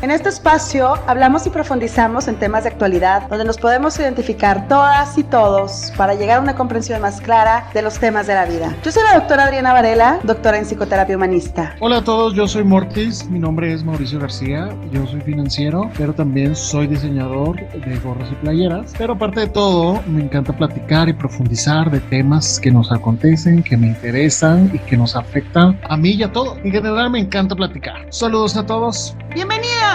En este espacio hablamos y profundizamos en temas de actualidad donde nos podemos identificar todas y todos para llegar a una comprensión más clara de los temas de la vida. Yo soy la doctora Adriana Varela, doctora en psicoterapia humanista. Hola a todos, yo soy Mortis, mi nombre es Mauricio García, yo soy financiero, pero también soy diseñador de gorras y playeras. Pero aparte de todo, me encanta platicar y profundizar de temas que nos acontecen, que me interesan y que nos afectan a mí y a todos. En general me encanta platicar. Saludos a todos. ¡Bienvenidos!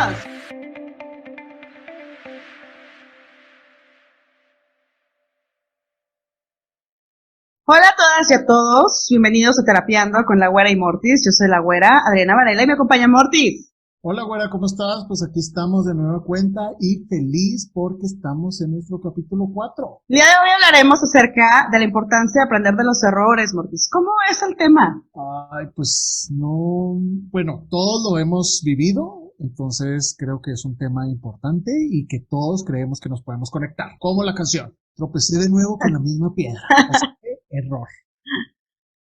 Hola a todas y a todos, bienvenidos a Terapiando con la Güera y Mortis. Yo soy la Güera, Adriana Varela, y me acompaña Mortis. Hola Güera, ¿cómo estás? Pues aquí estamos de nueva cuenta y feliz porque estamos en nuestro capítulo 4. El día de hoy hablaremos acerca de la importancia de aprender de los errores, Mortis. ¿Cómo es el tema? Ay, pues no, bueno, todos lo hemos vivido, entonces creo que es un tema importante y que todos creemos que nos podemos conectar. Como la canción, tropecé de nuevo con la misma piedra. O sea, error.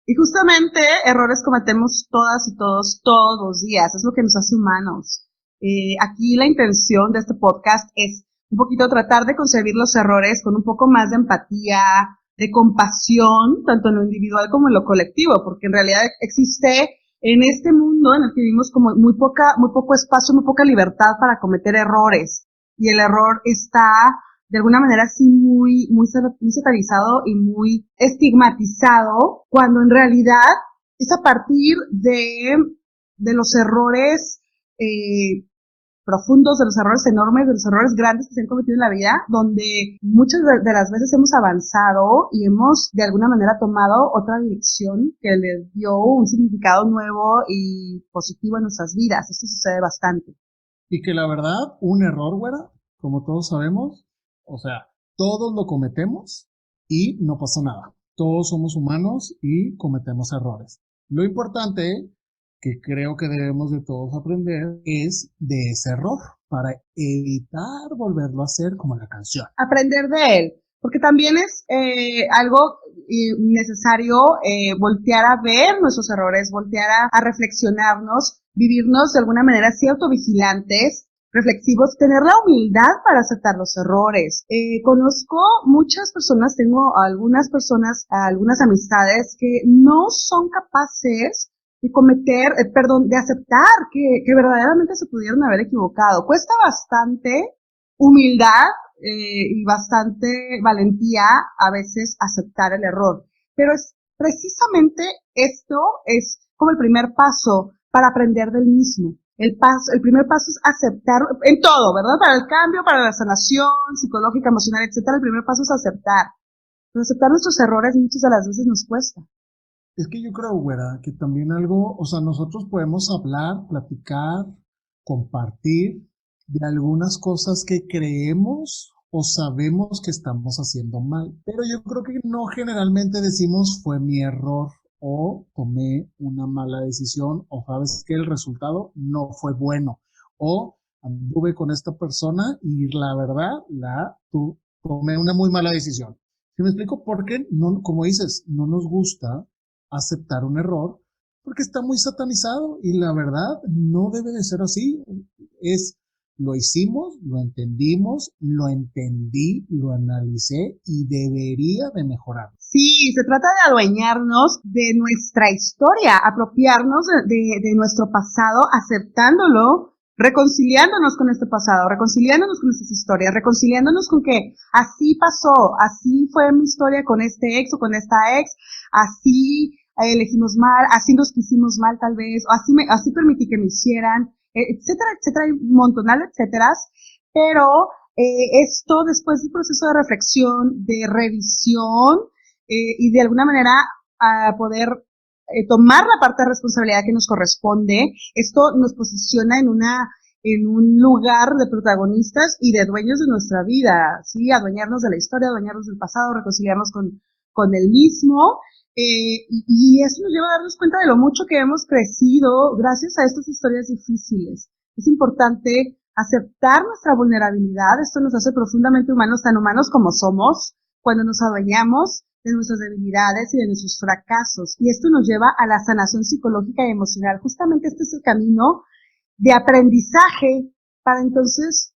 Y justamente errores cometemos todas y todos los días, es lo que nos hace humanos. Aquí la intención de este podcast es un poquito tratar de concebir los errores con un poco más de empatía, de compasión, tanto en lo individual como en lo colectivo, porque en realidad existe en este mundo en el que vivimos como muy poco espacio, muy poca libertad para cometer errores. Y el error está de alguna manera así muy satanizado y muy estigmatizado, cuando en realidad es a partir de los errores profundos, de los errores enormes, de los errores grandes que se han cometido en la vida, donde muchas de las veces hemos avanzado y hemos de alguna manera tomado otra dirección que le dio un significado nuevo y positivo en nuestras vidas. Esto sucede bastante. Y que la verdad, un error, güera, como todos sabemos, o sea, todos lo cometemos y no pasa nada. Todos somos humanos y cometemos errores. Lo importante que creo que debemos de todos aprender es de ese error para evitar volverlo a hacer como la canción. Aprender de él, porque también es algo necesario voltear a ver nuestros errores, voltear a reflexionarnos, vivirnos de alguna manera así autovigilantes, reflexivos, tener la humildad para aceptar los errores. Conozco muchas personas, tengo algunas amistades que no son capaces de cometer, de aceptar que verdaderamente se pudieron haber equivocado. Cuesta bastante humildad y bastante valentía a veces aceptar el error, pero es precisamente esto es como el primer paso para aprender del mismo. El primer paso es aceptar en todo, ¿verdad? Para el cambio, para la sanación psicológica, emocional, etcétera. El primer paso es aceptar. Pero aceptar nuestros errores muchas de las veces nos cuesta. Es que yo creo, güera, que también algo, o sea, nosotros podemos hablar, platicar, compartir de algunas cosas que creemos o sabemos que estamos haciendo mal. Pero yo creo que no generalmente decimos fue mi error o tomé una mala decisión o sabes que el resultado no fue bueno o anduve con esta persona y la verdad tomé una muy mala decisión. ¿Sí me explico? Porque no, como dices, no nos gusta aceptar un error porque está muy satanizado y la verdad no debe de ser así. Lo hicimos, lo entendimos, lo entendí, lo analicé y debería de mejorar. Sí, se trata de adueñarnos de nuestra historia, apropiarnos de nuestro pasado, aceptándolo, reconciliándonos con este pasado, reconciliándonos con estas historias, reconciliándonos con que así pasó, así fue mi historia con este ex o con esta ex, así elegimos mal, así nos quisimos mal tal vez, o así permití que me hicieran, etcétera, etcétera, hay un montonal de etcéteras, pero esto después del proceso de reflexión, de revisión y de alguna manera a poder tomar la parte de responsabilidad que nos corresponde, esto nos posiciona en un lugar de protagonistas y de dueños de nuestra vida, ¿sí? Adueñarnos de la historia, adueñarnos del pasado, reconciliarnos con el mismo. Y eso nos lleva a darnos cuenta de lo mucho que hemos crecido gracias a estas historias difíciles. Es importante aceptar nuestra vulnerabilidad, esto nos hace profundamente humanos, tan humanos como somos, cuando nos adueñamos de nuestras debilidades y de nuestros fracasos. Y esto nos lleva a la sanación psicológica y emocional. Justamente este es el camino de aprendizaje para entonces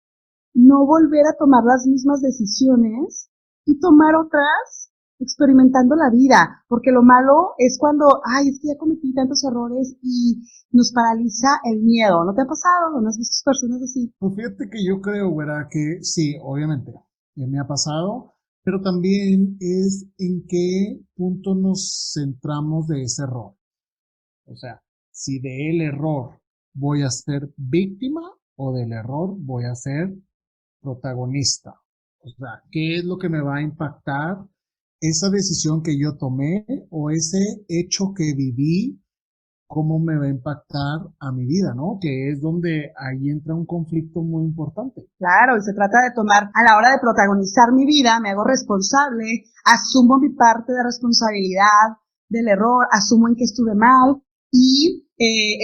no volver a tomar las mismas decisiones y tomar otras experimentando la vida, porque lo malo es cuando, es que ya cometí tantos errores y nos paraliza el miedo. ¿No te ha pasado? ¿No has visto personas así? Pues fíjate que yo creo, güera, que sí, obviamente, me ha pasado, pero también es en qué punto nos centramos de ese error. O sea, si del error voy a ser víctima o del error voy a ser protagonista. O sea, ¿qué es lo que me va a impactar esa decisión que yo tomé o ese hecho que viví? ¿Cómo me va a impactar a mi vida, no? Que es donde ahí entra un conflicto muy importante. Claro, y se trata de tomar, a la hora de protagonizar mi vida, me hago responsable, asumo mi parte de responsabilidad del error, asumo en que estuve mal y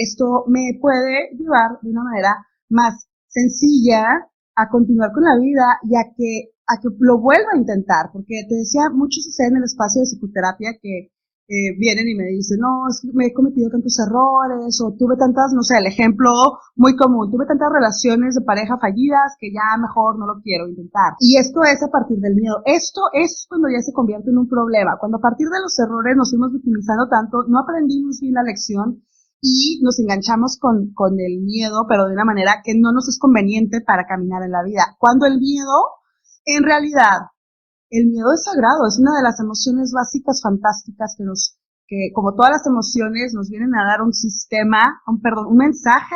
esto me puede llevar de una manera más sencilla a continuar con la vida y a que lo vuelva a intentar, porque te decía, mucho sucede en el espacio de psicoterapia que vienen y me dicen, no, es que me he cometido tantos errores, o tuve tantas, no sé, el ejemplo muy común, tuve tantas relaciones de pareja fallidas que ya mejor no lo quiero intentar. Y esto es a partir del miedo. Esto es cuando ya se convierte en un problema. Cuando a partir de los errores nos fuimos victimizando tanto, no aprendimos bien la lección y nos enganchamos con el miedo, pero de una manera que no nos es conveniente para caminar en la vida. Cuando el miedo, en realidad, el miedo es sagrado, es una de las emociones básicas fantásticas que como todas las emociones nos vienen a dar un sistema, un mensaje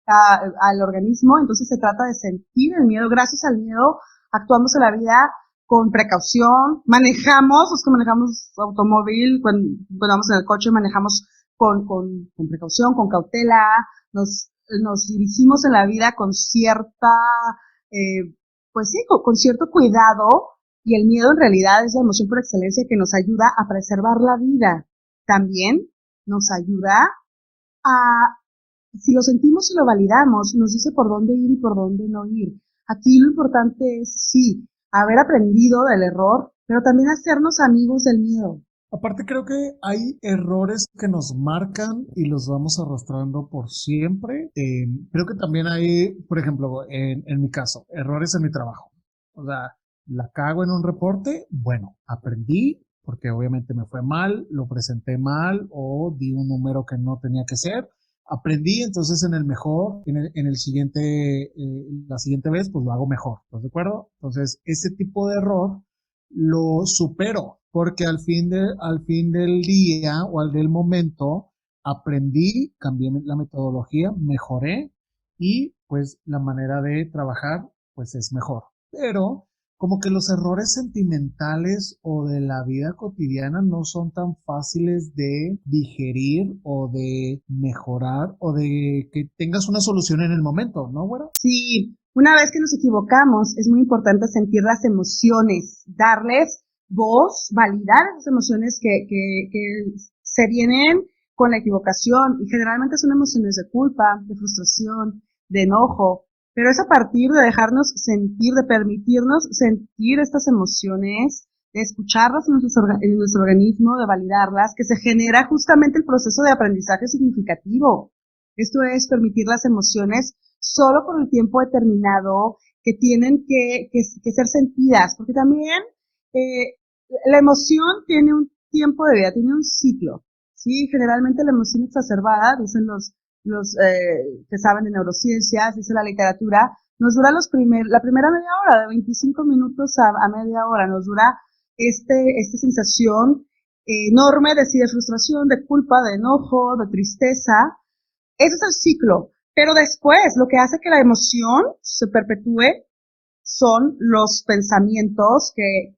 al organismo. Entonces se trata de sentir el miedo. Gracias al miedo actuamos en la vida con precaución, manejamos, los que manejamos automóvil, cuando vamos en el coche manejamos con precaución, con cautela, nos dirigimos en la vida con cierta, pues sí, con cierto cuidado. Y el miedo en realidad es la emoción por excelencia que nos ayuda a preservar la vida. También nos ayuda a, si lo sentimos y lo validamos, nos dice por dónde ir y por dónde no ir. Aquí lo importante es, sí, haber aprendido del error, pero también hacernos amigos del miedo. Aparte creo que hay errores que nos marcan y los vamos arrastrando por siempre. Creo que también hay, por ejemplo, en mi caso, errores en mi trabajo. O sea, la cago en un reporte, bueno, aprendí porque obviamente me fue mal, lo presenté mal o di un número que no tenía que ser. Aprendí, entonces en el siguiente, la siguiente vez, pues lo hago mejor, ¿estás de acuerdo? Entonces, ese tipo de error lo supero porque al fin del día o al del momento aprendí, cambié la metodología, mejoré y pues la manera de trabajar pues es mejor. Pero como que los errores sentimentales o de la vida cotidiana no son tan fáciles de digerir o de mejorar o de que tengas una solución en el momento, ¿no, güera? Sí, una vez que nos equivocamos, es muy importante sentir las emociones, darles voz, validar esas emociones que se vienen con la equivocación y generalmente son emociones de culpa, de frustración, de enojo. Pero es a partir de dejarnos sentir, de permitirnos sentir estas emociones, de escucharlas en nuestro organismo, de validarlas, que se genera justamente el proceso de aprendizaje significativo. Esto es permitir las emociones solo por el tiempo determinado que tienen que ser sentidas, porque también la emoción tiene un tiempo de vida, tiene un ciclo. Sí, generalmente la emoción exacerbada, dicen los que saben de neurociencias, dice la literatura, nos dura la primera media hora, de 25 minutos a media hora, nos dura esta sensación enorme de frustración, de culpa, de enojo, de tristeza. Ese es el ciclo. Pero después, lo que hace que la emoción se perpetúe son los pensamientos que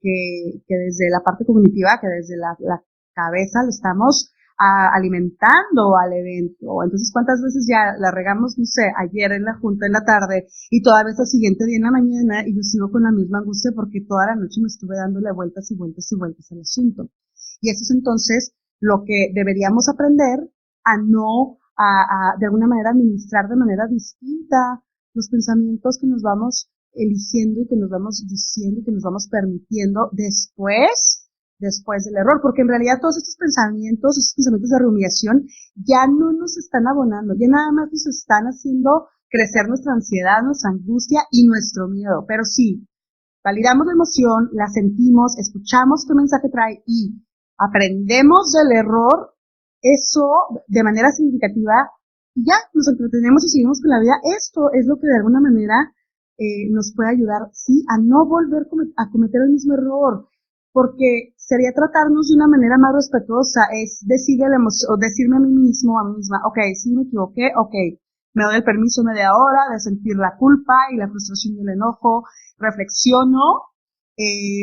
desde la parte cognitiva, que desde la cabeza le estamos alimentando al evento. Entonces, ¿cuántas veces ya la regamos, no sé, ayer en la junta en la tarde y todavía el siguiente día en la mañana y yo sigo con la misma angustia porque toda la noche me estuve dándole vueltas y vueltas y vueltas al asunto? Y eso es entonces lo que deberíamos aprender a no, de alguna manera administrar de manera distinta los pensamientos que nos vamos eligiendo y que nos vamos diciendo y que nos vamos permitiendo después del error, porque en realidad todos estos pensamientos de rumiación ya no nos están abonando, ya nada más nos están haciendo crecer nuestra ansiedad, nuestra angustia y nuestro miedo. Pero sí, validamos la emoción, la sentimos, escuchamos qué mensaje trae y aprendemos del error, eso de manera significativa, y ya nos entretenemos y seguimos con la vida. Esto es lo que de alguna manera nos puede ayudar, sí, a no volver a cometer el mismo error, porque sería tratarnos de una manera más respetuosa, es decirle o decirme a mí mismo, a mí misma, ok, sí me equivoqué, ok, me doy el permiso media hora de sentir la culpa y la frustración y el enojo, reflexiono,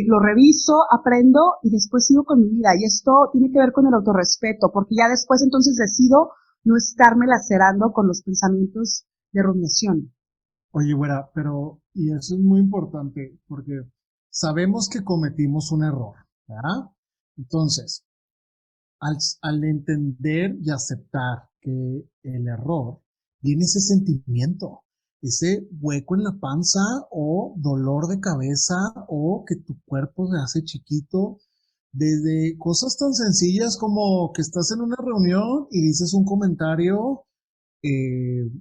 lo reviso, aprendo y después sigo con mi vida. Y esto tiene que ver con el autorrespeto, porque ya después entonces decido no estarme lacerando con los pensamientos de rumiación. Oye, güera, pero, y eso es muy importante, porque sabemos que cometimos un error, ¿verdad? Entonces, al entender y aceptar que el error, viene ese sentimiento, ese hueco en la panza o dolor de cabeza o que tu cuerpo se hace chiquito, desde cosas tan sencillas como que estás en una reunión y dices un comentario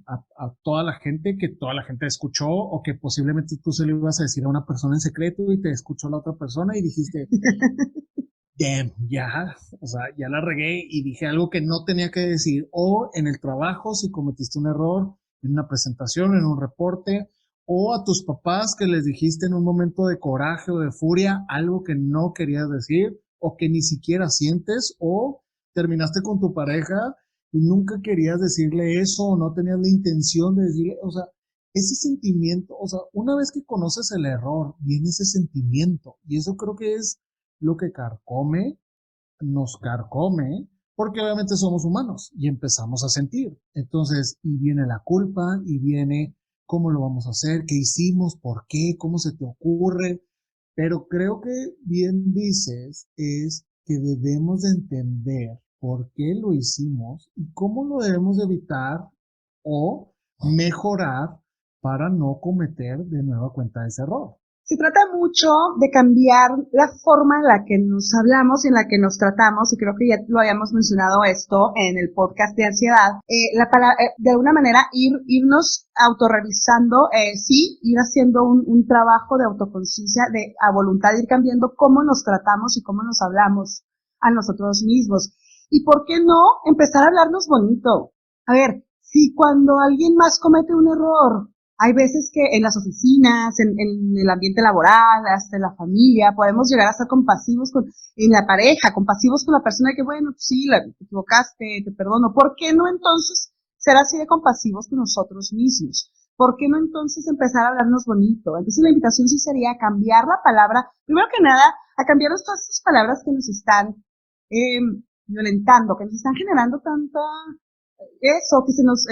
a toda la gente, que toda la gente escuchó, o que posiblemente tú se lo ibas a decir a una persona en secreto y te escuchó la otra persona y dijiste, damn, ya, o sea, ya la regué y dije algo que no tenía que decir. O en el trabajo, si cometiste un error en una presentación, en un reporte, o a tus papás que les dijiste en un momento de coraje o de furia algo que no querías decir o que ni siquiera sientes, o terminaste con tu pareja y nunca querías decirle eso o no tenías la intención de decirle, o sea, ese sentimiento, o sea, una vez que conoces el error, viene ese sentimiento y eso creo que es lo que nos carcome, porque obviamente somos humanos y empezamos a sentir. Entonces, y viene la culpa, y viene cómo lo vamos a hacer, qué hicimos, por qué, cómo se te ocurre. Pero creo que bien dices es que debemos de entender por qué lo hicimos y cómo lo debemos de evitar o mejorar para no cometer de nueva cuenta ese error. Se trata mucho de cambiar la forma en la que nos hablamos y en la que nos tratamos, y creo que ya lo habíamos mencionado esto en el podcast de ansiedad, de alguna manera irnos autorrevisando, sí, ir haciendo un trabajo de autoconciencia, a voluntad, ir cambiando cómo nos tratamos y cómo nos hablamos a nosotros mismos. Y por qué no empezar a hablarnos bonito. A ver, si cuando alguien más comete un error, hay veces que en las oficinas, en el ambiente laboral, hasta en la familia, podemos llegar a ser compasivos en la pareja, compasivos con la persona que, bueno, pues sí, te equivocaste, te perdono. ¿Por qué no entonces ser así de compasivos con nosotros mismos? ¿Por qué no entonces empezar a hablarnos bonito? Entonces la invitación sí sería cambiar la palabra, primero que nada, a cambiarnos todas esas palabras que nos están violentando, que nos están generando tanta... Eso, que se nos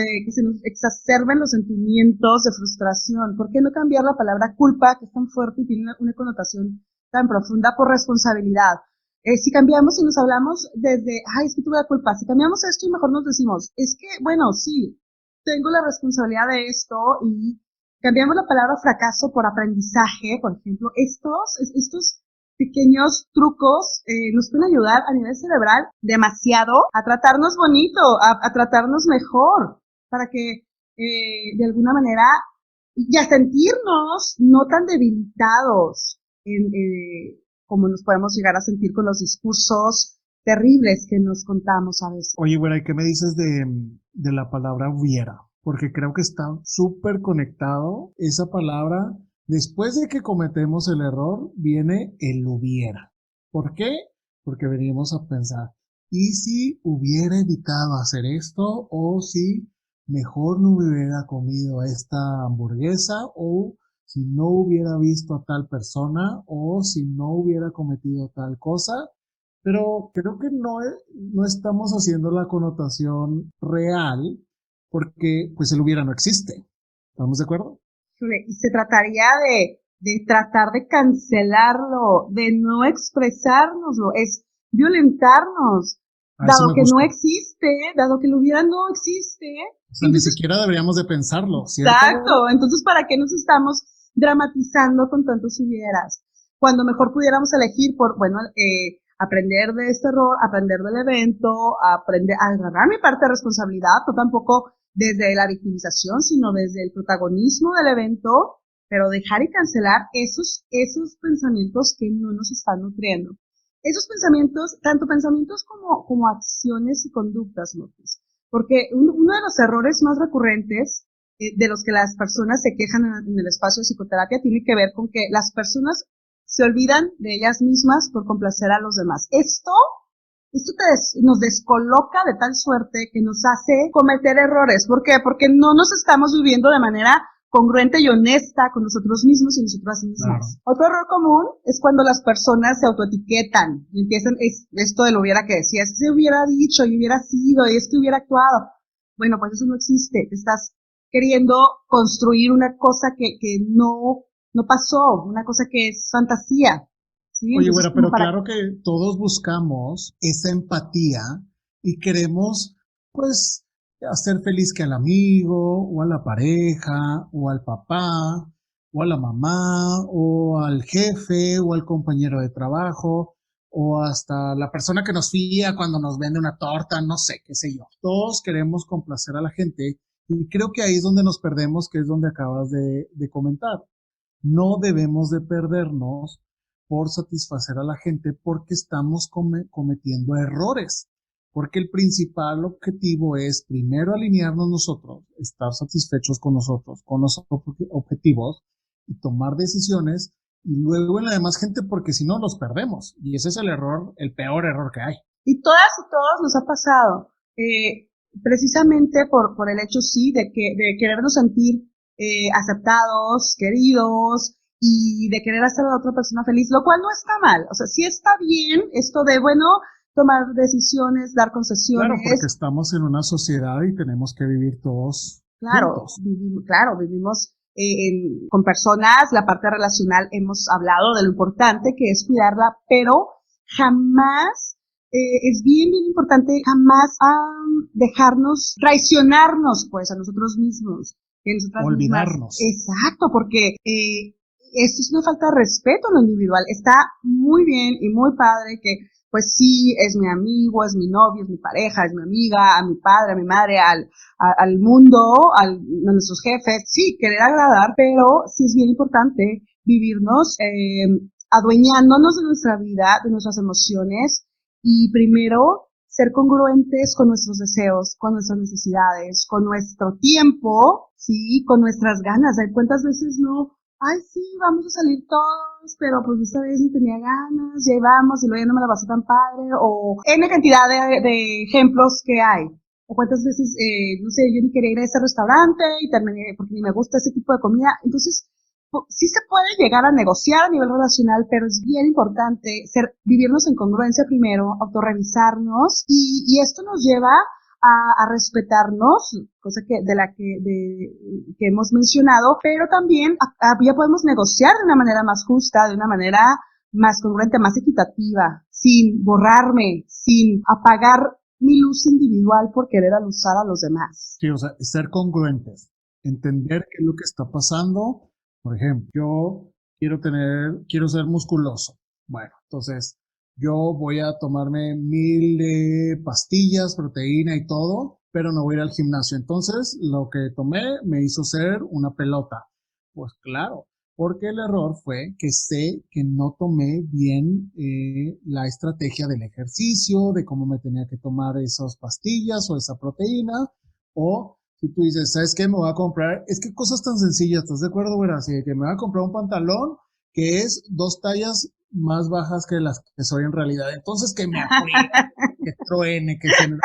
exacerben los sentimientos de frustración. ¿Por qué no cambiar la palabra culpa, que es tan fuerte y tiene una connotación tan profunda, por responsabilidad? Si cambiamos y nos hablamos desde, ay, es que tuve la culpa, si cambiamos esto y mejor nos decimos, es que, bueno, sí, tengo la responsabilidad de esto, y cambiamos la palabra fracaso por aprendizaje, por ejemplo, estos pequeños trucos nos pueden ayudar a nivel cerebral demasiado a tratarnos bonito, a tratarnos mejor, para que de alguna manera y a sentirnos no tan debilitados como nos podemos llegar a sentir con los discursos terribles que nos contamos a veces. Oye, güera, ¿y qué me dices de la palabra hubiera? Porque creo que está súper conectado esa palabra. Después de que cometemos el error, viene el hubiera. ¿Por qué? Porque venimos a pensar, ¿y si hubiera evitado hacer esto? ¿O si mejor no hubiera comido esta hamburguesa? ¿O si no hubiera visto a tal persona? ¿O si no hubiera cometido tal cosa? Pero creo que no estamos haciendo la connotación real, porque pues el hubiera no existe. ¿Estamos de acuerdo? Y se trataría de tratar de cancelarlo, de no expresárnoslo, es violentarnos, dado que no existe, dado que lo hubiera no existe. O sea, entonces, ni siquiera deberíamos de pensarlo, ¿cierto? Exacto, entonces ¿para qué nos estamos dramatizando con tantos hubieras? Cuando mejor pudiéramos elegir por, bueno, aprender de este error, aprender del evento, aprender a agarrar mi parte de responsabilidad. Tú tampoco desde la victimización, sino desde el protagonismo del evento, pero dejar y cancelar esos pensamientos que no nos están nutriendo. Esos pensamientos, tanto pensamientos como acciones y conductas, López. Porque uno de los errores más recurrentes de los que las personas se quejan en el espacio de psicoterapia tiene que ver con que las personas se olvidan de ellas mismas por complacer a los demás. Esto nos descoloca de tal suerte que nos hace cometer errores. ¿Por qué? Porque no nos estamos viviendo de manera congruente y honesta con nosotros mismos y nosotras mismas. Claro. Otro error común es cuando las personas se autoetiquetan y empiezan esto de lo hubiera que decía, es que hubiera dicho, y hubiera sido, y es que hubiera actuado. Bueno, pues eso no existe. Te estás queriendo construir una cosa que no pasó, una cosa que es fantasía. ¿Sí? Oye, bueno, pero claro que todos buscamos esa empatía y queremos, pues, hacer feliz que al amigo, o a la pareja, o al papá, o a la mamá, o al jefe, o al compañero de trabajo, o hasta la persona que nos fía cuando nos vende una torta, no sé, qué sé yo. Todos queremos complacer a la gente y creo que ahí es donde nos perdemos, que es donde acabas de comentar. No debemos de perdernos por satisfacer a la gente porque estamos cometiendo errores. Porque el principal objetivo es primero alinearnos nosotros, estar satisfechos con nosotros, con los objetivos y tomar decisiones y luego en la demás gente porque si no nos perdemos. Y ese es el error, el peor error que hay. Y todas y todos nos ha pasado, precisamente por el hecho sí de querernos sentir aceptados, queridos y de querer hacer a la otra persona feliz, lo cual no está mal. O sea, sí está bien esto de, bueno, tomar decisiones, dar concesiones. Claro, porque estamos en una sociedad y tenemos que vivir todos juntos. Vivimos con personas, la parte relacional hemos hablado de lo importante que es cuidarla, pero jamás, es bien importante jamás dejarnos, traicionarnos pues a nosotros mismos. Olvidarnos. Exacto, porque esto es una falta de respeto a lo individual. Está muy bien y muy padre que pues sí, es mi amigo, es mi novio, es mi pareja, es mi amiga, a mi padre, a mi madre, al mundo, a nuestros jefes, sí, querer agradar, pero sí es bien importante vivirnos adueñándonos de nuestra vida, de nuestras emociones y primero ser congruentes con nuestros deseos, con nuestras necesidades, con nuestro tiempo, sí, con nuestras ganas. ¿Hay cuántas veces no? Ay, sí, vamos a salir todos, pero pues esta vez ni tenía ganas, ya íbamos y luego ya no me la pasé tan padre, o N cantidad de ejemplos que hay. O cuántas veces, no sé, yo ni quería ir a ese restaurante y terminé porque ni me gusta ese tipo de comida. Entonces, sí se puede llegar a negociar a nivel relacional, pero es bien importante vivirnos en congruencia primero, autorrevisarnos, y esto nos lleva a respetarnos, cosa que hemos mencionado, pero también ya podemos negociar de una manera más justa, de una manera más congruente, más equitativa, sin borrarme, sin apagar mi luz individual por querer alusar a los demás. Sí, o sea, ser congruentes, entender qué es lo que está pasando. Por ejemplo, yo quiero ser musculoso. Bueno, entonces yo voy a tomarme 1000 pastillas, proteína y todo, pero no voy a ir al gimnasio. Entonces, lo que tomé me hizo ser una pelota. Pues claro, porque el error fue que sé que no tomé bien la estrategia del ejercicio, de cómo me tenía que tomar esas pastillas o esa proteína, o si tú dices, ¿sabes qué? Me voy a comprar, es que cosas tan sencillas, ¿estás de acuerdo, güera? Así de que me voy a comprar un pantalón que es 2 tallas más bajas que las que soy en realidad. Entonces que me apriete, que truene, que se me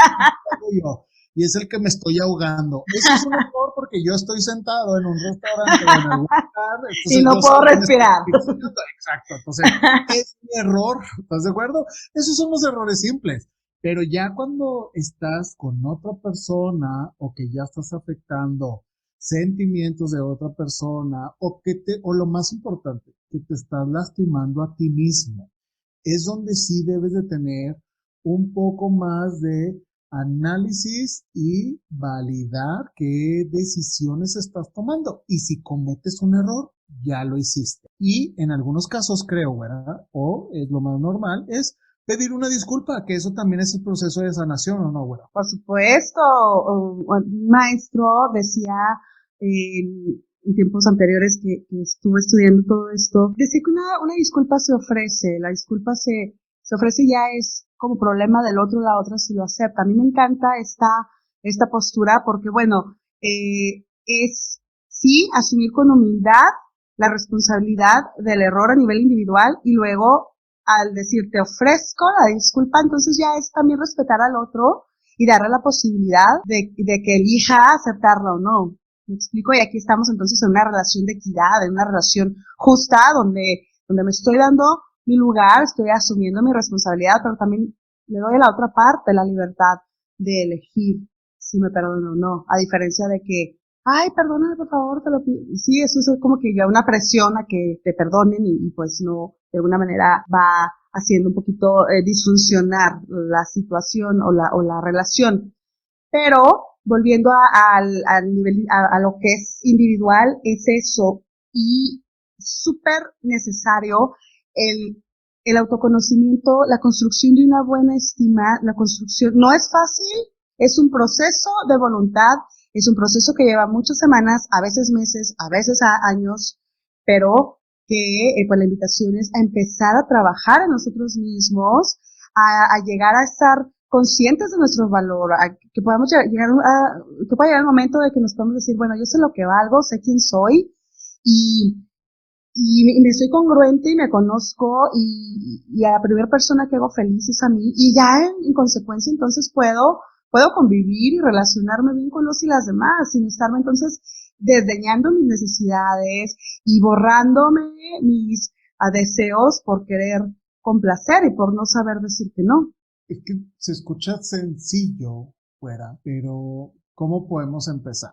yo. Y es el que me estoy ahogando. Eso es un error porque yo estoy sentado en un restaurante o en algún lugar. Y no puedo respirar. Exacto. Entonces, es mi error. ¿Estás de acuerdo? Esos son los errores simples. Pero ya cuando estás con otra persona o que ya estás afectando sentimientos de otra persona o lo más importante, que te estás lastimando a ti mismo, es donde sí debes de tener un poco más de análisis y validar qué decisiones estás tomando. Y si cometes un error, ya lo hiciste. Y en algunos casos creo, ¿verdad? O es lo más normal, es pedir una disculpa, que eso también es el proceso de sanación, ¿o no, güera? Por supuesto, un maestro decía en tiempos anteriores que estuve estudiando todo esto, decía que una disculpa se ofrece, la disculpa se ofrece ya es como problema del otro, la otra si lo acepta. A mí me encanta esta postura porque, bueno, es sí asumir con humildad la responsabilidad del error a nivel individual y luego al decir te ofrezco la disculpa, entonces ya es también respetar al otro y darle la posibilidad de que elija aceptarla o no. ¿Me explico? Y aquí estamos entonces en una relación de equidad, en una relación justa donde me estoy dando mi lugar, estoy asumiendo mi responsabilidad, pero también le doy a la otra parte la libertad de elegir si me perdono o no, a diferencia de que ay, perdóname, por favor, te lo pido. Sí, eso es como que ya una presión a que te perdonen y pues no, de alguna manera va haciendo un poquito disfuncionar la situación o la relación. Pero volviendo al nivel, a lo que es individual, es eso. Y súper necesario el autoconocimiento, la construcción de una buena estima, la construcción, no es fácil, es un proceso de voluntad, es un proceso que lleva muchas semanas, a veces meses, a veces años, pero que pues la invitación es a empezar a trabajar en nosotros mismos, a llegar a estar conscientes de nuestro valor, a que podamos llegar que pueda llegar el momento de que nos podamos decir, bueno, yo sé lo que valgo, sé quién soy y me soy congruente y me conozco y a la primera persona que hago feliz es a mí y ya en consecuencia entonces puedo convivir y relacionarme bien con los y las demás sin estarme entonces desdeñando mis necesidades y borrándome mis deseos por querer complacer y por no saber decir que no. Es que se escucha sencillo fuera, pero ¿cómo podemos empezar?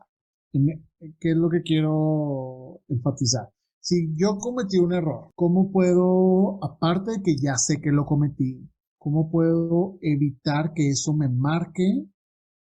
¿Qué es lo que quiero enfatizar? Si yo cometí un error, ¿cómo puedo, aparte de que ya sé que lo cometí, cómo puedo evitar que eso me marque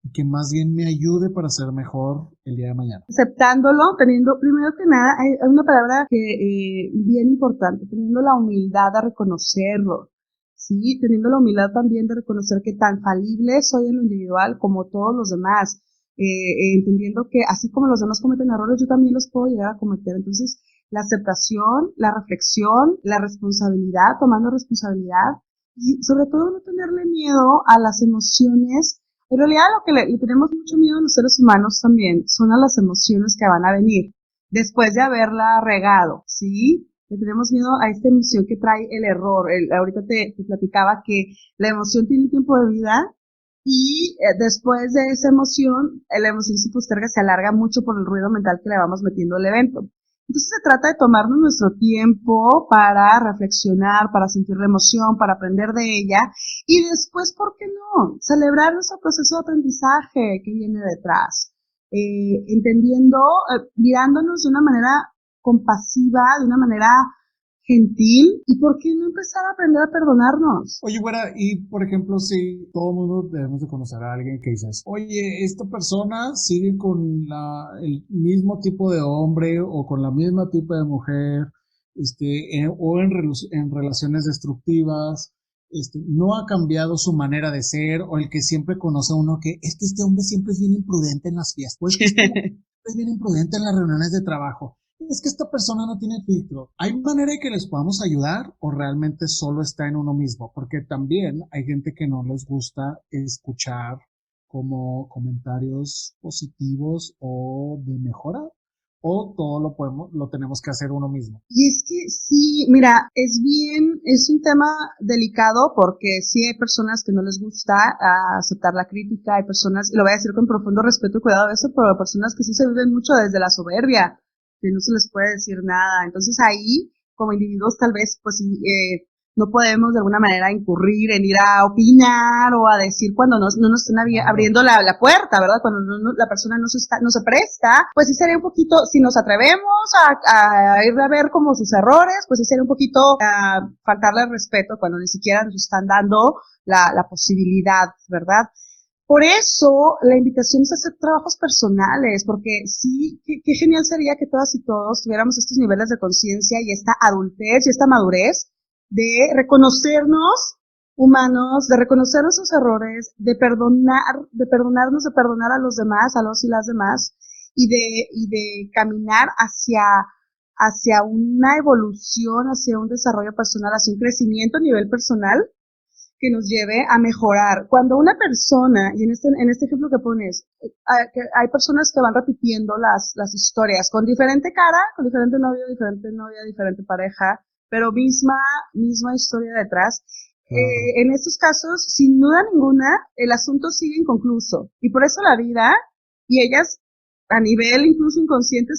y que más bien me ayude para ser mejor el día de mañana? Aceptándolo, teniendo, primero que nada, hay una palabra que bien importante, teniendo la humildad de reconocerlo, ¿sí? Teniendo la humildad también de reconocer que tan falible soy en lo individual como todos los demás, entendiendo que así como los demás cometen errores, yo también los puedo llegar a cometer. Entonces, la aceptación, la reflexión, la responsabilidad, tomando responsabilidad y sobre todo no tenerle miedo a las emociones. En realidad lo que le tenemos mucho miedo a los seres humanos también son a las emociones que van a venir después de haberla regado, ¿sí? Le tenemos miedo a esta emoción que trae el error. Ahorita te platicaba que la emoción tiene un tiempo de vida y después de esa emoción, la emoción se posterga, se alarga mucho por el ruido mental que le vamos metiendo al evento. Entonces se trata de tomarnos nuestro tiempo para reflexionar, para sentir la emoción, para aprender de ella y después, ¿por qué no? Celebrar nuestro proceso de aprendizaje que viene detrás, entendiendo, mirándonos de una manera compasiva, de una manera gentil y ¿por qué no empezar a aprender a perdonarnos? Oye, güera, y por ejemplo, si todo el mundo debemos de conocer a alguien que dices, oye, esta persona sigue con el mismo tipo de hombre o con la misma tipo de mujer, o en relaciones destructivas, no ha cambiado su manera de ser, o el que siempre conoce a uno que es que este hombre siempre es bien imprudente en las fiestas, pues que este hombre siempre es bien imprudente en las reuniones de trabajo. Es que esta persona no tiene filtro. ¿Hay manera de que les podamos ayudar o realmente solo está en uno mismo? Porque también hay gente que no les gusta escuchar como comentarios positivos o de mejora, o todo lo tenemos que hacer uno mismo. Y es que sí, mira, es un tema delicado porque sí hay personas que no les gusta aceptar la crítica, hay personas, y lo voy a decir con profundo respeto y cuidado de eso, pero hay personas que sí se viven mucho desde la soberbia, que no se les puede decir nada. Entonces ahí, como individuos, tal vez, pues no podemos de alguna manera incurrir en ir a opinar o a decir cuando no nos están abriendo la puerta, ¿verdad? Cuando la persona no se presta, pues sí sería un poquito, si nos atrevemos a ir a ver como sus errores, pues sí sería un poquito faltarle el respeto cuando ni siquiera nos están dando la posibilidad, ¿verdad? Por eso la invitación es a hacer trabajos personales, porque sí, qué genial sería que todas y todos tuviéramos estos niveles de conciencia y esta adultez y esta madurez de reconocernos humanos, de reconocer nuestros errores, de perdonarnos, de perdonar a los demás, a los y las demás, y de caminar hacia una evolución, hacia un desarrollo personal, hacia un crecimiento a nivel personal que nos lleve a mejorar. Cuando una persona, y en este ejemplo que pones, hay personas que van repitiendo las historias con diferente cara, con diferente novia, diferente pareja, pero misma historia detrás. Claro. En estos casos, sin duda ninguna, el asunto sigue inconcluso. Y por eso la vida, y ellas a nivel incluso inconsciente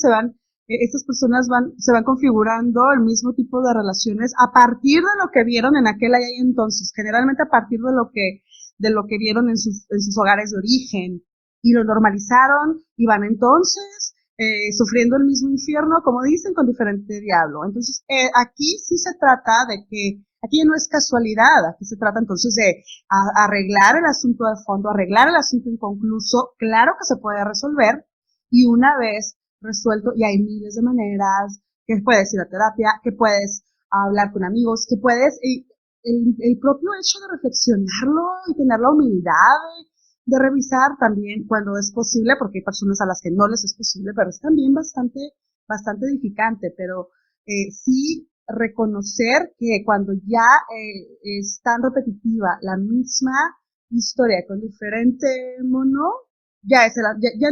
estas personas se van configurando el mismo tipo de relaciones a partir de lo que vieron en aquel allá y entonces, generalmente a partir de lo que vieron en sus hogares de origen, y lo normalizaron, y van entonces sufriendo el mismo infierno, como dicen, con diferente diablo. Entonces, aquí sí se trata de que, aquí no es casualidad, aquí se trata entonces de arreglar el asunto de fondo, arreglar el asunto inconcluso, claro que se puede resolver, y una vez resuelto, y hay miles de maneras, que puedes ir a terapia, que puedes hablar con amigos, que puedes, el propio hecho de reflexionarlo y tener la humildad de revisar también cuando es posible, porque hay personas a las que no les es posible, pero es también bastante edificante, pero sí reconocer que cuando ya es tan repetitiva la misma historia con diferente mono, ya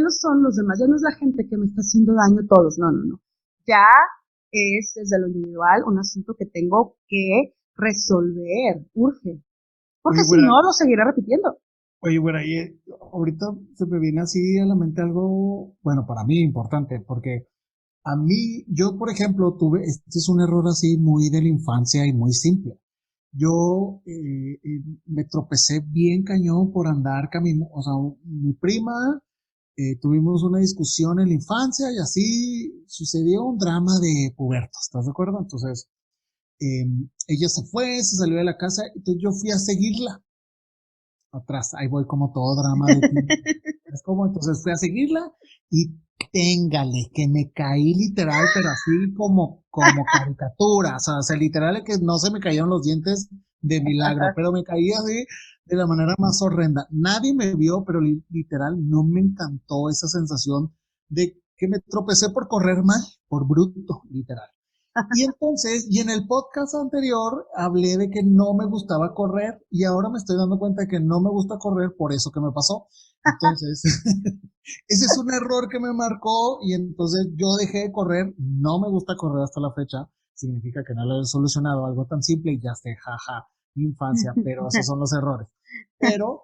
no son los demás, ya no es la gente que me está haciendo daño todos, no. Ya es desde lo individual un asunto que tengo que resolver, urge, porque Oye, si güera, no lo seguiré repitiendo. oye, güera, ahorita se me viene así a la mente algo, bueno, para mí importante, porque a mí, yo por ejemplo, este es un error así muy de la infancia y muy simple. Yo me tropecé bien cañón por andar caminando, o sea, mi prima, tuvimos una discusión en la infancia y así sucedió un drama de puberto, ¿estás de acuerdo? Entonces, ella se fue, se salió de la casa, entonces yo fui a seguirla atrás, ahí voy como todo drama de ti. Es como, entonces fui a seguirla y téngale, que me caí literal, pero así como caricatura, o sea, literal es que no se me cayeron los dientes de milagro, pero me caí así de la manera más horrenda. Nadie me vio, pero literal no me encantó esa sensación de que me tropecé por correr mal, por bruto, literal. Y entonces, y en el podcast anterior hablé de que no me gustaba correr y ahora me estoy dando cuenta de que no me gusta correr por eso que me pasó. Entonces, ese es un error que me marcó y entonces yo dejé de correr. No me gusta correr hasta la fecha. Significa que no lo he solucionado, algo tan simple y ya esté, jaja, infancia, pero esos son los errores. Pero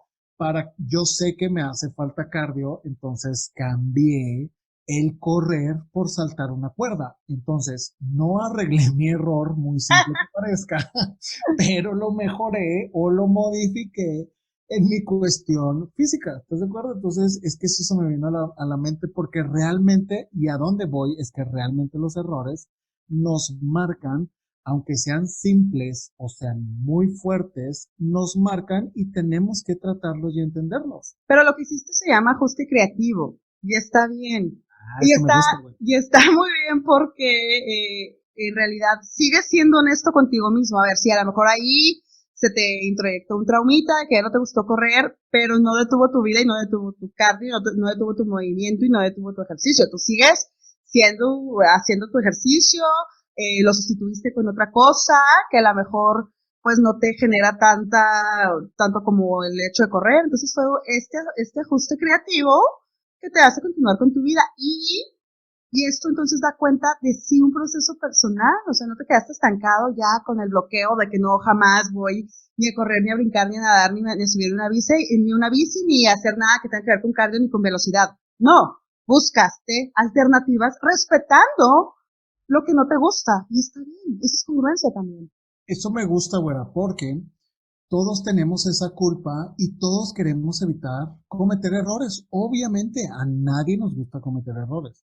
yo sé que me hace falta cardio, entonces cambié el correr por saltar una cuerda. Entonces, no arreglé mi error, muy simple que parezca, pero lo mejoré o lo modifiqué en mi cuestión física. ¿Estás de acuerdo? Entonces, es que eso se me vino a la mente porque realmente, y a dónde voy, es que realmente los errores nos marcan, aunque sean simples o sean muy fuertes, nos marcan y tenemos que tratarlos y entenderlos. Pero lo que hiciste se llama ajuste creativo y está bien. Ah, es que me gusta, güey. Y está muy bien porque en realidad sigues siendo honesto contigo mismo. A ver, si a lo mejor ahí se te introyectó un traumita que ya no te gustó correr, pero no detuvo tu vida y no detuvo tu cardio, no detuvo tu movimiento y no detuvo tu ejercicio. Tú sigues haciendo tu ejercicio, lo sustituiste con otra cosa que a lo mejor pues no te genera tanto como el hecho de correr. Entonces fue este ajuste creativo que te hace continuar con tu vida y esto entonces da cuenta de sí un proceso personal, o sea, no te quedaste estancado ya con el bloqueo de que no jamás voy ni a correr, ni a brincar, ni a nadar, ni a subir una bici, ni a hacer nada que tenga que ver con cardio ni con velocidad. No, buscaste alternativas respetando lo que no te gusta y está bien, eso es congruencia también. Eso me gusta, güera, porque todos tenemos esa culpa y todos queremos evitar cometer errores. Obviamente a nadie nos gusta cometer errores,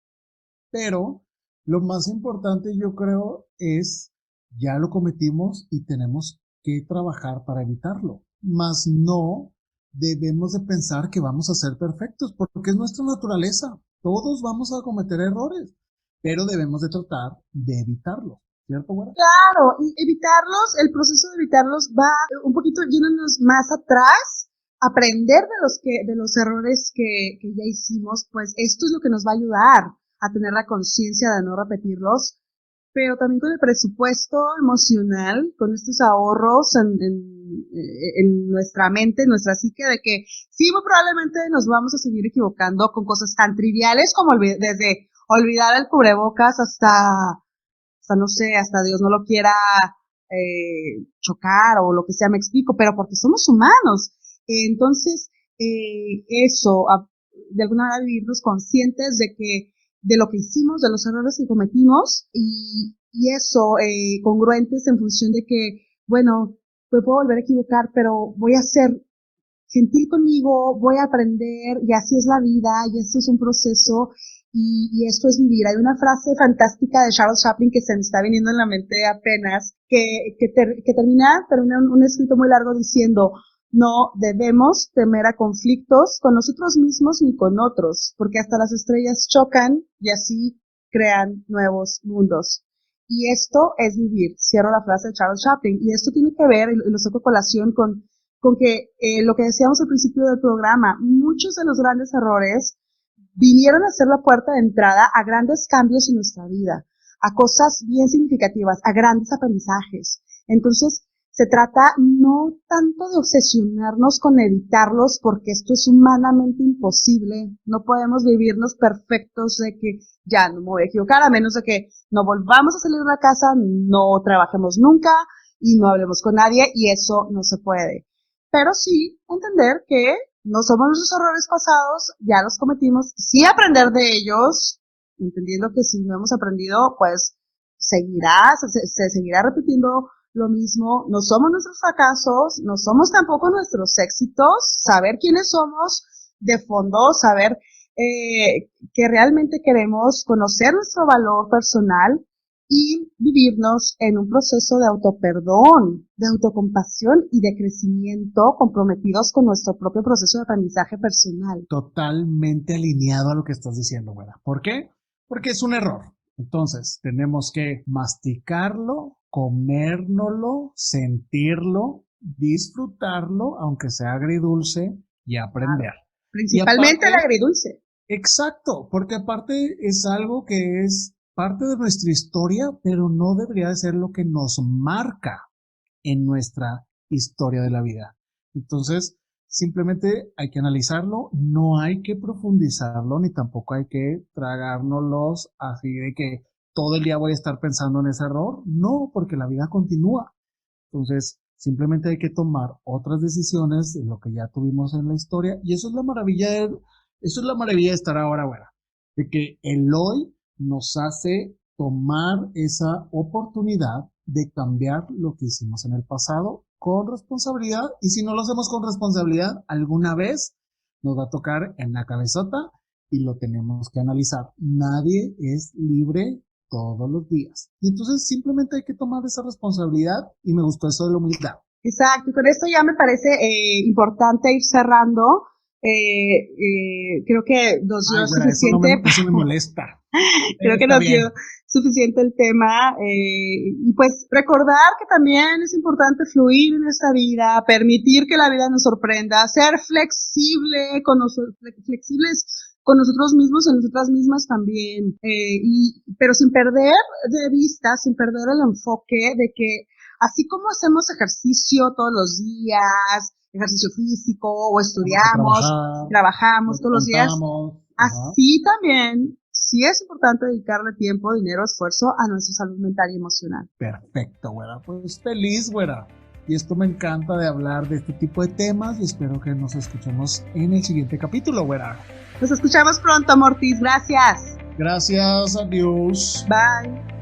pero lo más importante yo creo es ya lo cometimos y tenemos que trabajar para evitarlo. Mas no debemos de pensar que vamos a ser perfectos porque es nuestra naturaleza. Todos vamos a cometer errores, pero debemos de tratar de evitarlo. ¿cierto, güera? Claro, y evitarlos, el proceso de evitarlos va un poquito yéndonos más atrás, aprender de los errores que ya hicimos, pues esto es lo que nos va a ayudar a tener la conciencia de no repetirlos, pero también con el presupuesto emocional, con estos ahorros en nuestra mente, en nuestra psique, de que sí, muy probablemente nos vamos a seguir equivocando con cosas tan triviales como desde olvidar el cubrebocas hasta no sé, hasta Dios no lo quiera chocar o lo que sea, me explico, pero porque somos humanos. Entonces, eso, de alguna manera vivirnos conscientes de lo que hicimos, de los errores que cometimos y eso, congruentes en función de que, bueno, me puedo volver a equivocar, pero voy a ser gentil conmigo, voy a aprender y así es la vida y esto es un proceso y esto es vivir. Hay una frase fantástica de Charles Chaplin que se me está viniendo en la mente apenas, que termina un escrito muy largo diciendo: no debemos temer a conflictos con nosotros mismos ni con otros, porque hasta las estrellas chocan y así crean nuevos mundos. Y esto es vivir. Cierro la frase de Charles Chaplin. Y esto tiene que ver, y lo saco a colación con que lo que decíamos al principio del programa, muchos de los grandes errores vinieron a ser la puerta de entrada a grandes cambios en nuestra vida, a cosas bien significativas, a grandes aprendizajes. Entonces, se trata no tanto de obsesionarnos con evitarlos, porque esto es humanamente imposible. No podemos vivirnos perfectos de que ya no me voy a equivocar, a menos de que no volvamos a salir de la casa, no trabajemos nunca y no hablemos con nadie, y eso no se puede. Pero sí entender que no somos nuestros errores pasados, ya los cometimos, sí aprender de ellos, entendiendo que si no hemos aprendido, pues se seguirá repitiendo lo mismo. No somos nuestros fracasos, no somos tampoco nuestros éxitos, saber quiénes somos de fondo, saber que realmente queremos conocer nuestro valor personal y vivirnos en un proceso de autoperdón, de autocompasión y de crecimiento, comprometidos con nuestro propio proceso de aprendizaje personal. Totalmente alineado a lo que estás diciendo, güera. ¿Por qué? Porque es un error. Entonces, tenemos que masticarlo, comérnoslo, sentirlo, disfrutarlo, aunque sea agridulce, y aprender. Principalmente el agridulce. Exacto, porque aparte es algo que es parte de nuestra historia, pero no debería de ser lo que nos marca en nuestra historia de la vida. Entonces, simplemente hay que analizarlo, no hay que profundizarlo, ni tampoco hay que tragárnoslos así de que todo el día voy a estar pensando en ese error. No, porque la vida continúa. Entonces, simplemente hay que tomar otras decisiones de lo que ya tuvimos en la historia, y eso es la maravilla de estar ahora, güera, de que el hoy nos hace tomar esa oportunidad de cambiar lo que hicimos en el pasado con responsabilidad, y si no lo hacemos con responsabilidad, alguna vez nos va a tocar en la cabezota y lo tenemos que analizar. Nadie es libre todos los días, y entonces simplemente hay que tomar esa responsabilidad, y me gustó eso de la humildad. Exacto, y con esto ya me parece importante ir cerrando. Creo que nos dio suficiente. Eso me molesta. Creo que nos dio suficiente el tema. Y pues recordar que también es importante fluir en esta vida, permitir que la vida nos sorprenda, ser flexibles con nosotros mismos y nosotras mismas también. Pero sin perder de vista, sin perder el enfoque de que así como hacemos ejercicio todos los días, ejercicio físico, o estudiamos, trabajamos todos los días, así también sí es importante dedicarle tiempo, dinero, esfuerzo a nuestra salud mental y emocional. Perfecto, güera. Pues feliz, güera. Y esto me encanta de hablar de este tipo de temas, y espero que nos escuchemos en el siguiente capítulo, güera. Nos escuchamos pronto, Mortis. Gracias. Gracias, adiós. Bye.